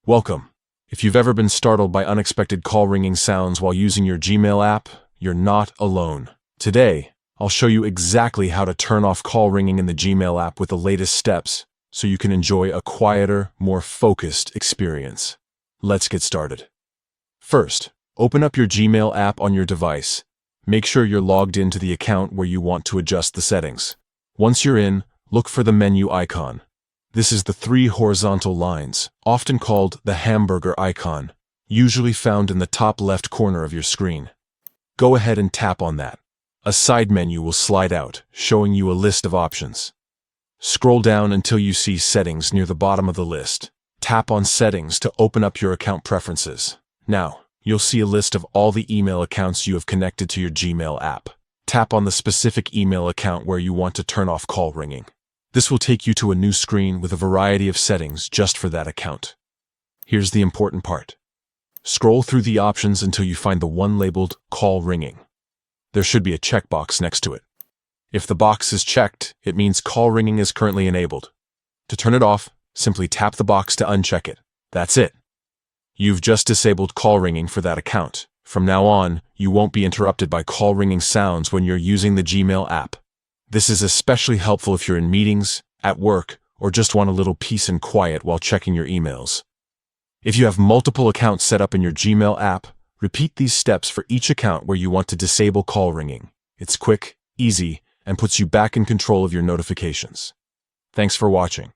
Welcome. If you've ever been startled by unexpected call ringing sounds while using your Gmail app, you're not alone. Today, I'll show you exactly how to turn off call ringing in the Gmail app with the latest steps so you can enjoy a quieter, more focused experience. Let's get started. First, open up your Gmail app on your device. Make sure you're logged into the account where you want to adjust the settings. Once you're in, look for the menu icon. This is the three horizontal lines, often called the hamburger icon, usually found in the top left corner of your screen. Go ahead and tap on that. A side menu will slide out, showing you a list of options. Scroll down until you see Settings near the bottom of the list. Tap on Settings to open up your account preferences. Now, you'll see a list of all the email accounts you have connected to your Gmail app. Tap on the specific email account where you want to turn off call ringing. This will take you to a new screen with a variety of settings just for that account. Here's the important part. Scroll through the options until you find the one labeled Call Ringing. There should be a checkbox next to it. If the box is checked, it means call ringing is currently enabled. To turn it off, simply tap the box to uncheck it. That's it. You've just disabled call ringing for that account. From now on, you won't be interrupted by call ringing sounds when you're using the Gmail app. This is especially helpful if you're in meetings, at work, or just want a little peace and quiet while checking your emails. If you have multiple accounts set up in your Gmail app, repeat these steps for each account where you want to disable call ringing. It's quick, easy, and puts you back in control of your notifications. Thanks for watching.